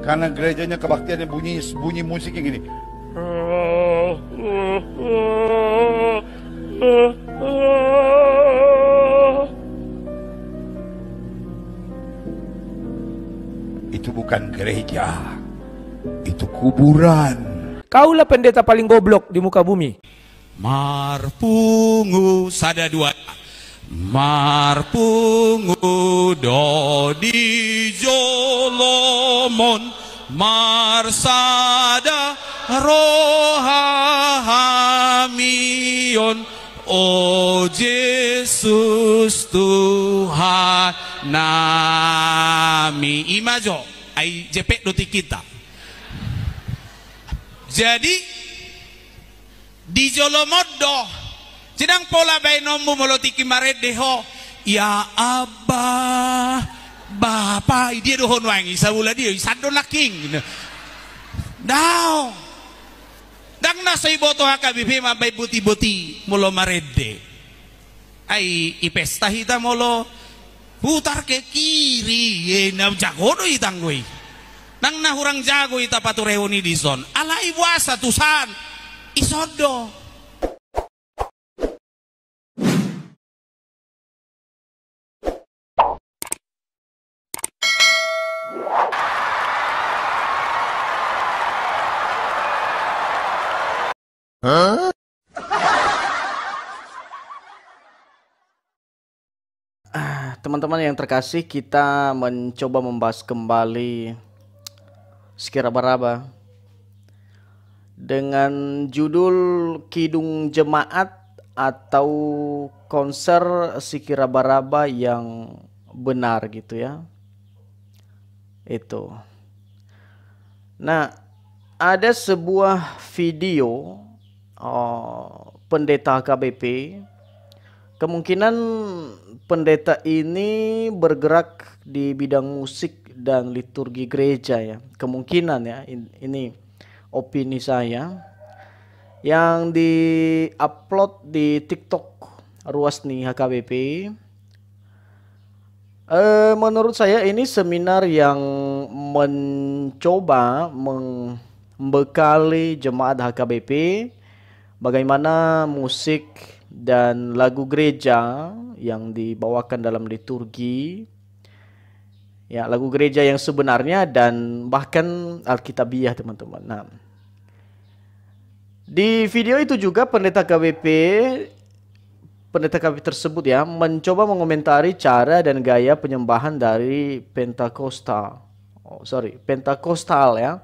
Karena gerejanya kebaktiannya bunyi musik yang gini. Itu bukan gereja, itu kuburan. Kaulah pendeta paling goblok di muka bumi. Marpungu sada dua. Marpungu dodi jolomon marsada rohamion. Oh Yesus Tuhan nami imajo ai jepek doti kita. Jadi di Jolomodo sedang pola bainomu molotiki maredeho ya abah bapa dia dohon wangi sabula dia sadon laking daw dang nasay boto hakabibi mabay buti-buti mulo marede ay ipesta hita molo putar ke kiri na jago do itanggoy nang nahurang jago ita paturehoni dison ala iwasa tusan isodo. Teman-teman yang terkasih, kita mencoba membahas kembali Sikira Baraba dengan judul Kidung Jemaat atau konser Sikira Baraba yang benar gitu ya. Itu. Nah, ada sebuah video pendeta KBP. Kemungkinan pendeta ini bergerak di bidang musik dan liturgi gereja ya. Kemungkinan ya, ini opini saya. Yang di-upload di TikTok Ruasni HKBP. Menurut saya ini seminar yang mencoba membekali jemaat HKBP bagaimana musik dan lagu gereja yang dibawakan dalam liturgi ya, lagu gereja yang sebenarnya dan bahkan Alkitabiah teman-teman. Nah, di video itu juga pendeta KBP tersebut ya mencoba mengomentari cara dan gaya penyembahan dari Pentakostal ya.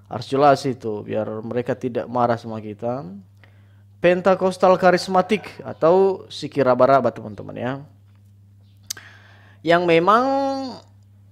Harus jelas itu biar mereka tidak marah sama kita. Pentakostal karismatik atau Sikira Baraba teman-teman ya. Yang memang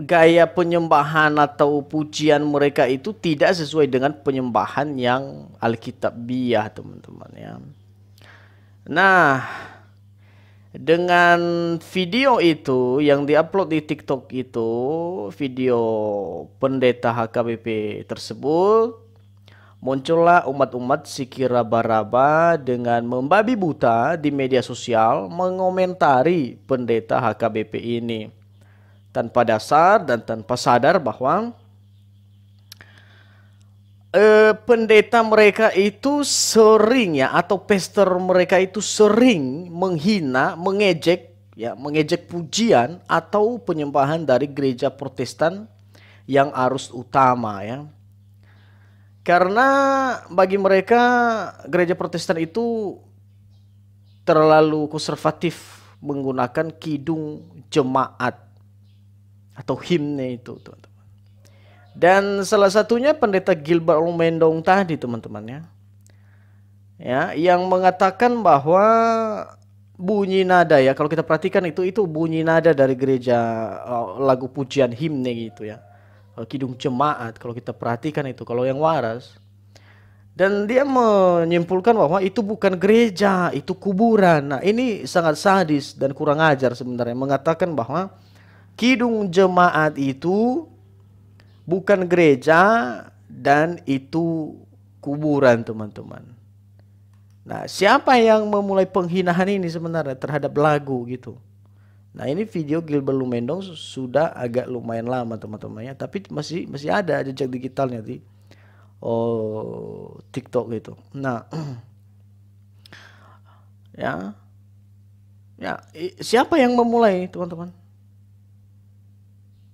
gaya penyembahan atau pujian mereka itu tidak sesuai dengan penyembahan yang Alkitabiah teman-teman ya. Nah, dengan video itu yang diupload di TikTok itu, video pendeta HKBP tersebut, muncullah umat-umat Sikira Baraba dengan membabi buta di media sosial mengomentari pendeta HKBP ini tanpa dasar dan tanpa sadar bahwa pendeta mereka itu sering ya, atau pastor mereka itu sering menghina, mengejek pujian atau penyembahan dari gereja Protestan yang arus utama ya. Karena bagi mereka gereja Protestan itu terlalu konservatif menggunakan kidung jemaat atau himne itu teman-teman. Dan salah satunya pendeta Gilbert Mendong tadi teman-teman ya, yang mengatakan bahwa bunyi nada ya, kalau kita perhatikan itu bunyi nada dari gereja lagu pujian himne gitu ya. Kidung jemaat kalau kita perhatikan itu kalau yang waras, dan dia menyimpulkan bahwa itu bukan gereja, itu kuburan. Nah, ini sangat sadis dan kurang ajar sebenarnya, mengatakan bahwa kidung jemaat itu bukan gereja dan itu kuburan teman-teman. Nah, siapa yang memulai penghinaan ini sebenarnya terhadap lagu gitu? Nah ini video Gilbert Lumendong sudah agak lumayan lama teman-teman ya, tapi masih ada jejak digitalnya di TikTok gitu. Nah siapa yang memulai teman-teman?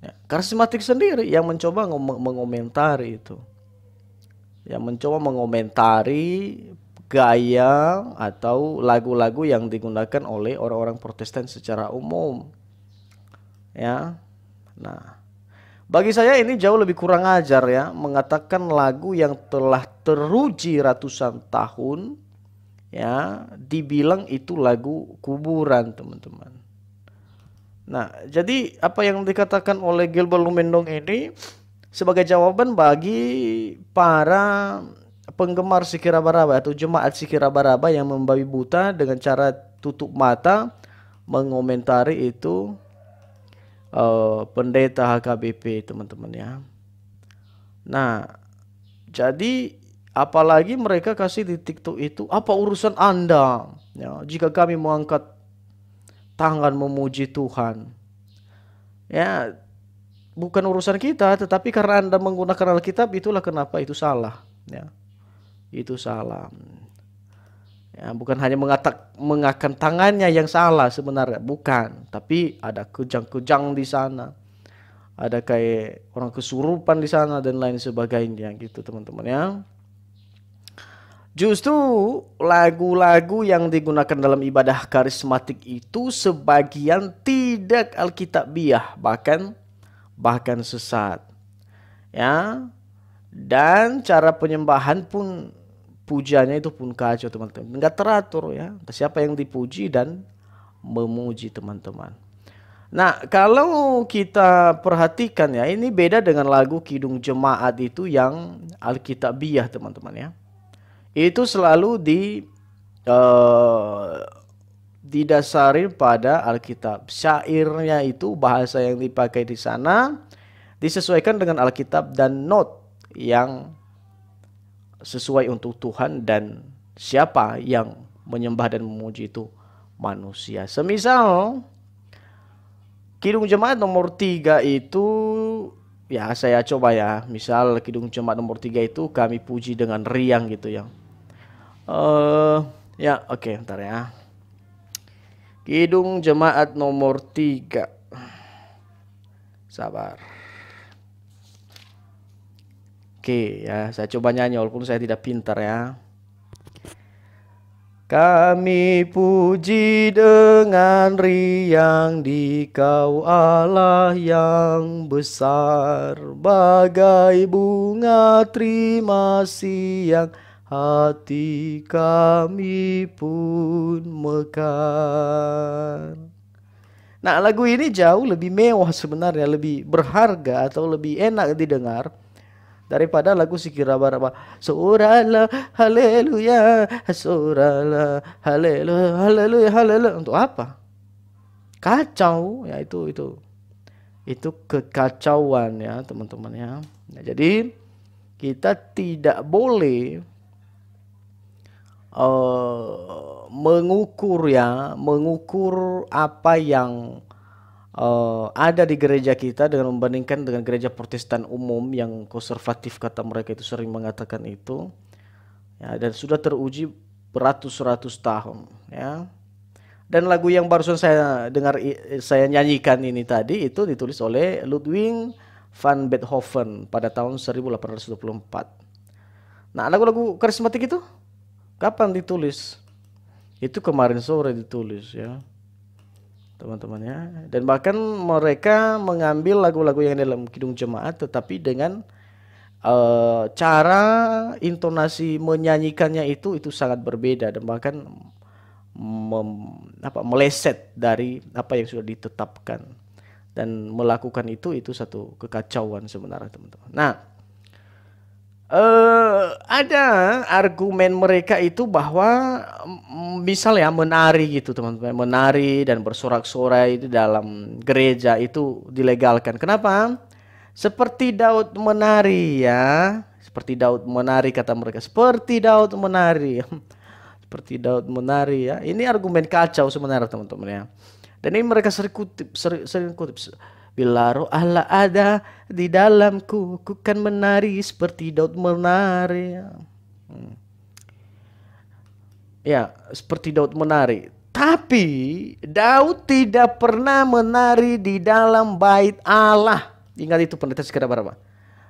Ya, karismatik sendiri yang mencoba mengomentari itu, yang mencoba mengomentari gaya atau lagu-lagu yang digunakan oleh orang-orang Protestan secara umum. Ya. Nah, bagi saya ini jauh lebih kurang ajar ya, mengatakan lagu yang telah teruji ratusan tahun ya dibilang itu lagu kuburan, teman-teman. Nah, jadi apa yang dikatakan oleh Gilbert Lumendong ini sebagai jawaban bagi para penggemar Sikiraba-raba atau jemaat Sikiraba-raba yang membabi buta dengan cara tutup mata mengomentari itu pendeta HKBP, teman-teman ya. Nah, jadi apalagi mereka kasih di TikTok itu, apa urusan Anda ya, jika kami mengangkat tangan memuji Tuhan. Ya, bukan urusan kita, tetapi karena Anda menggunakan Alkitab, itulah kenapa itu salah. Ya, itu salah. Ya, bukan hanya mengangkat tangannya yang salah sebenarnya, bukan. Tapi ada kejang-kejang di sana. Ada kayak orang kesurupan di sana dan lain sebagainya gitu, teman-teman ya. Justru lagu-lagu yang digunakan dalam ibadah karismatik itu sebagian tidak alkitabiah, bahkan sesat. Ya. Dan cara penyembahan pun, pujiannya itu pun kacau, teman-teman. Enggak teratur ya. Siapa yang dipuji dan memuji, teman-teman. Nah, kalau kita perhatikan ya, ini beda dengan lagu Kidung Jemaat itu yang alkitabiah, teman-teman ya. Itu selalu didasari pada Alkitab. Syairnya itu, bahasa yang dipakai di sana disesuaikan dengan Alkitab dan not yang sesuai untuk Tuhan, dan siapa yang menyembah dan memuji itu manusia. Semisal Kidung Jemaat nomor 3 itu, ya saya coba ya, misal Kidung Jemaat nomor 3 itu kami puji dengan riang gitu ya. Ya oke, bentar ya. Kidung Jemaat nomor 3. Sabar. Oke ya, saya coba nyanyi walaupun saya tidak pintar ya. Kami puji dengan riang Dikau Allah yang besar, bagai bunga terima yang hati kami pun mekar. Nah, lagu ini jauh lebih mewah sebenarnya, lebih berharga atau lebih enak didengar daripada lagu Sikiraba-raba. Suralah haleluya, suralah haleluya, haleluya, haleluya. Untuk apa? Kacau ya, itu kekacauan ya, teman-teman ya. Nah, jadi kita tidak boleh mengukur apa yang ada di gereja kita dengan membandingkan dengan gereja Protestan umum yang konservatif, kata mereka itu sering mengatakan itu ya, dan sudah teruji beratus-ratus tahun ya. Dan lagu yang barusan saya dengar, saya nyanyikan ini tadi, itu ditulis oleh Ludwig van Beethoven pada tahun 1824. Nah, lagu-lagu karismatik itu kapan ditulis? Itu kemarin sore ditulis ya, teman-teman ya. Dan bahkan mereka mengambil lagu-lagu yang dalam Kidung Jemaat, tetapi dengan cara intonasi menyanyikannya itu sangat berbeda, dan bahkan meleset dari apa yang sudah ditetapkan, dan melakukan itu satu kekacauan sebenarnya, teman-teman. Nah, ada argumen mereka itu bahwa misalnya menari gitu, teman-teman, menari dan bersorak-sorai itu dalam gereja itu dilegalkan. Kenapa? Seperti Daud menari ya, seperti Daud menari, kata mereka, seperti Daud menari. Seperti Daud menari ya. Ini argumen kacau sebenarnya, teman-teman ya. Dan ini mereka sering kutip. Bila roh Allah ada di dalamku, ku kan menari seperti Daud menari. Ya, seperti Daud menari. Tapi Daud tidak pernah menari di dalam bait Allah. Ingat itu pendeta sekedar berapa?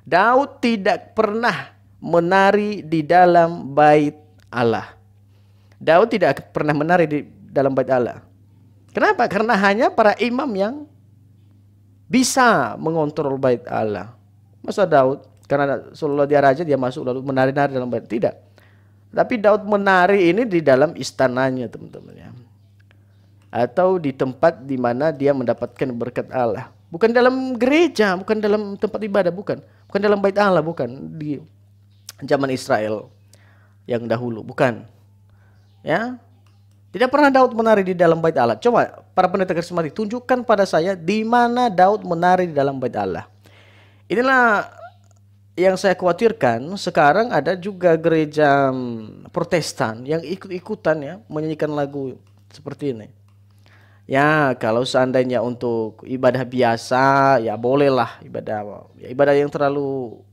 Daud tidak pernah menari di dalam bait Allah. Daud tidak pernah menari di dalam bait Allah. Kenapa? Karena hanya para imam yang bisa mengontrol bait Allah. Masa Daud, karena seolah dia raja, dia masuk lalu menari-nari dalam bait? Tidak. Tapi Daud menari ini di dalam istananya, teman-teman ya. Atau di tempat di mana dia mendapatkan berkat Allah. Bukan dalam gereja, bukan dalam tempat ibadah, bukan. Bukan dalam bait Allah, bukan. Di zaman Israel yang dahulu, bukan. Ya. Tidak pernah Daud menari di dalam bait Allah. Coba para pendeta karismatik tunjukkan pada saya di mana Daud menari di dalam bait Allah. Inilah yang saya khawatirkan. Sekarang ada juga gereja Protestan yang ikut-ikutan ya menyanyikan lagu seperti ini. Ya, kalau seandainya untuk ibadah biasa ya bolehlah ibadah yang terlalu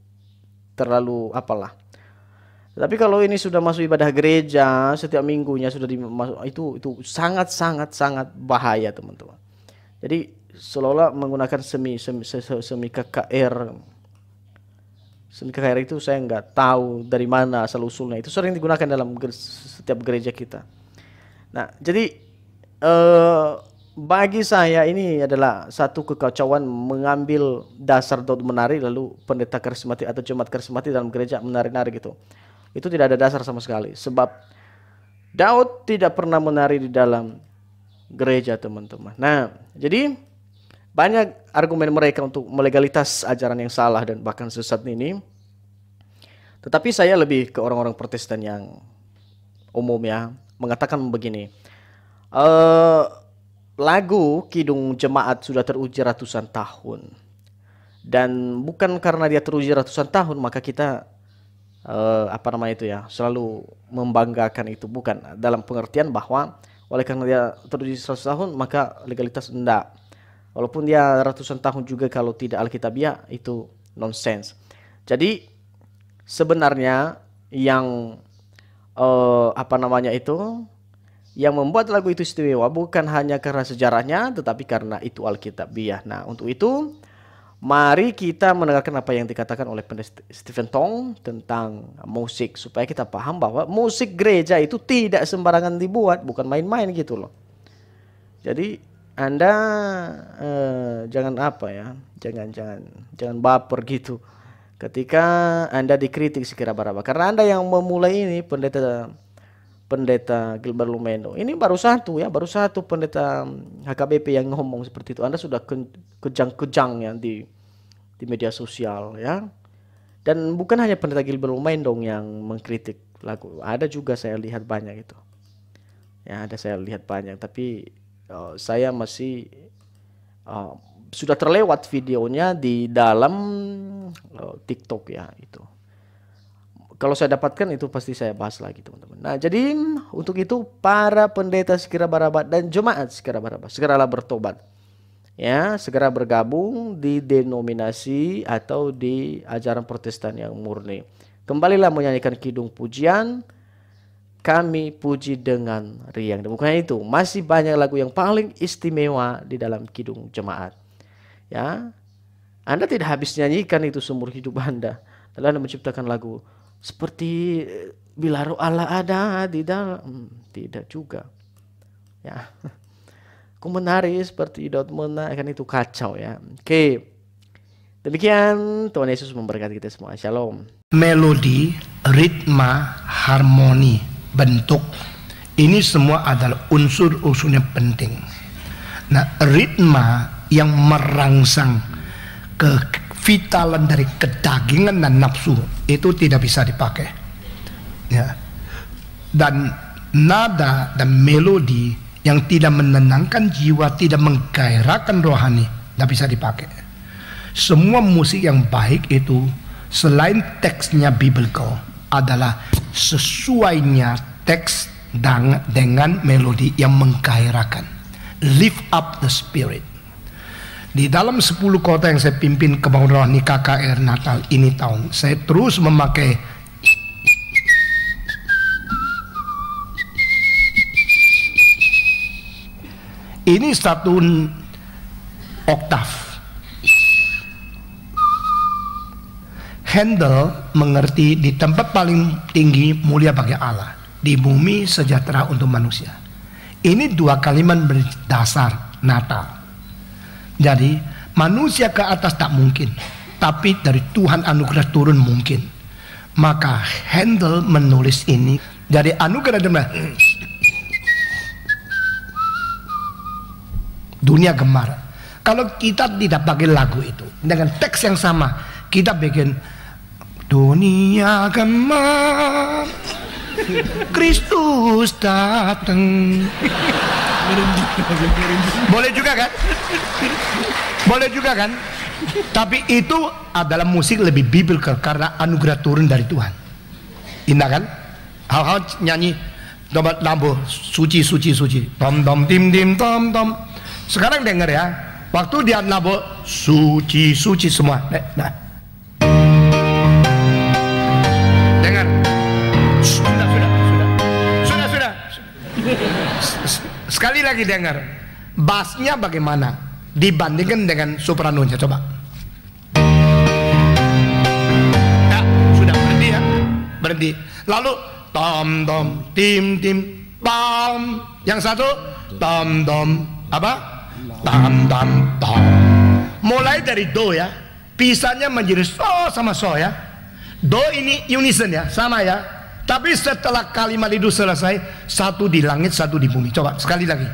apalah. Tapi kalau ini sudah masuk ibadah gereja setiap minggunya sudah dimasuk, itu sangat bahaya, teman-teman. Jadi seolah-olah menggunakan semi KKR. Semi KKR itu saya nggak tahu dari mana asal usulnya. Itu sering digunakan dalam setiap gereja kita. Nah, jadi bagi saya ini adalah satu kekacauan mengambil dasar Daud menari lalu pendeta karismatik atau jemaat karismatik dalam gereja menari-nari gitu. Itu tidak ada dasar sama sekali. Sebab Daud tidak pernah menari di dalam gereja, teman-teman. Nah, jadi banyak argumen mereka untuk melegalitas ajaran yang salah dan bahkan sesat ini. Tetapi saya lebih ke orang-orang Protestan yang umum ya, mengatakan begini. Lagu Kidung Jemaat sudah teruji ratusan tahun. Dan bukan karena dia teruji ratusan tahun maka kita selalu membanggakan itu, bukan, dalam pengertian bahwa oleh karena dia teruji 100 tahun maka legalitas enggak. Walaupun dia ratusan tahun juga kalau tidak alkitabiah itu nonsense. Jadi sebenarnya yang yang membuat lagu itu istimewa bukan hanya karena sejarahnya tetapi karena itu alkitabiah. Nah, untuk itu mari kita mendengarkan apa yang dikatakan oleh pendeta Stephen Tong tentang musik supaya kita paham bahwa musik gereja itu tidak sembarangan dibuat, bukan main-main gitu loh. Jadi Anda jangan baper gitu ketika Anda dikritik sekira-berapa. Karena Anda yang memulai ini pendeta Gilbert Lumendo. Ini baru satu pendeta HKBP yang ngomong seperti itu. Anda sudah kejang-kejang ya di media sosial ya. Dan bukan hanya pendeta Gilbert Lumendo yang mengkritik lagu. Ada juga saya lihat banyak itu. Ya, tapi saya masih sudah terlewat videonya di dalam TikTok ya itu. Kalau saya dapatkan itu pasti saya bahas lagi, teman-teman. Nah, jadi untuk itu para pendeta Sekira Baraba dan jemaat Sekira Baraba segeralah bertobat. Ya, segera bergabung di denominasi atau di ajaran Protestan yang murni. Kembalilah menyanyikan kidung pujian, kami puji dengan riang. Dan bukan itu, masih banyak lagu yang paling istimewa di dalam kidung jemaat. Ya, Anda tidak habis nyanyikan itu seumur hidup Anda. Lalu Anda menciptakan lagu seperti bila roh Allah ada di dalam, tidak juga. Ya, aku menari seperti Daud menari, kan itu kacau ya. Oke, demikian Tuhan Yesus memberkati kita semua. Shalom. Melodi, ritma, harmoni, bentuk, ini semua adalah unsur-unsurnya penting. Nah, ritma yang merangsang kevitalan dari kedagingan dan nafsu itu tidak bisa dipakai. Ya. Dan nada dan melodi yang tidak menenangkan jiwa, tidak menggairahkan rohani, tidak bisa dipakai. Semua musik yang baik itu selain teksnya biblical adalah sesuainya teks dengan melodi yang menggairahkan. Lift up the spirit. Di dalam 10 kota yang saya pimpin kebangunan rohani KKR Natal ini tahun, saya terus memakai ini satu oktav. Handel mengerti di tempat paling tinggi mulia bagi Allah, di bumi sejahtera untuk manusia. Ini 2 kalimat berdasar Natal. Jadi manusia ke atas tak mungkin, tapi dari Tuhan anugerah turun mungkin. Maka Handel menulis ini. Jadi anugerah dunia gemar. Kalau kita tidak pakai lagu itu dengan teks yang sama, kita bikin dunia gemar, Kristus datang. Boleh juga kan? Boleh juga kan? Tapi itu adalah musik lebih biblical karena anugerah turun dari Tuhan. Indah kan? Hal-hal nyanyi nomor lampu suci suci suci tom tom tim tim tom tom. Sekarang dengar ya, waktu dia lampu suci suci semua. Nah, dengar. Sudah. Sekali lagi dengar. Bassnya bagaimana dibandingkan dengan sopranonya, coba. Ya, sudah berhenti ya. Berhenti. Lalu tom tom tim tim tom. Yang satu tom tom apa? Tam tam tom. Mulai dari do ya, pisahnya menjadi so sama so ya. Do ini unison ya, sama ya. Tapi setelah kalimat itu selesai, satu di langit, satu di bumi. Coba sekali lagi.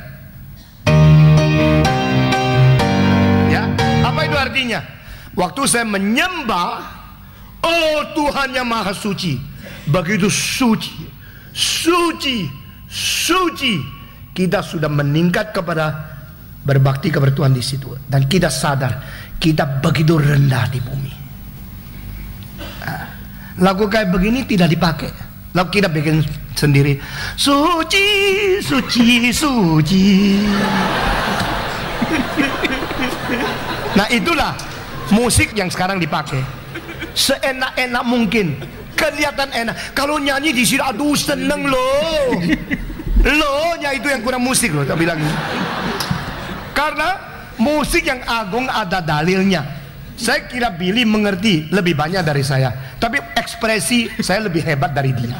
Ya, apa itu artinya? Waktu saya menyembah, oh Tuhan yang Maha Suci, begitu suci, suci, suci, kita sudah meningkat kepada berbakti kepada Tuhan di situ, dan kita sadar kita begitu rendah di bumi. Lagu kayak begini tidak dipakai. Lalu kita bikin sendiri, suci, suci, suci. Nah itulah musik yang sekarang dipakai. Seenak-enak mungkin, kelihatan enak. Kalau nyanyi di sini, aduh seneng loh. Lo-nya itu yang kurang musik loh, tak bilang. Karena musik yang agung ada dalilnya. Saya kira Billy mengerti lebih banyak dari saya, tapi ekspresi saya lebih hebat dari dia.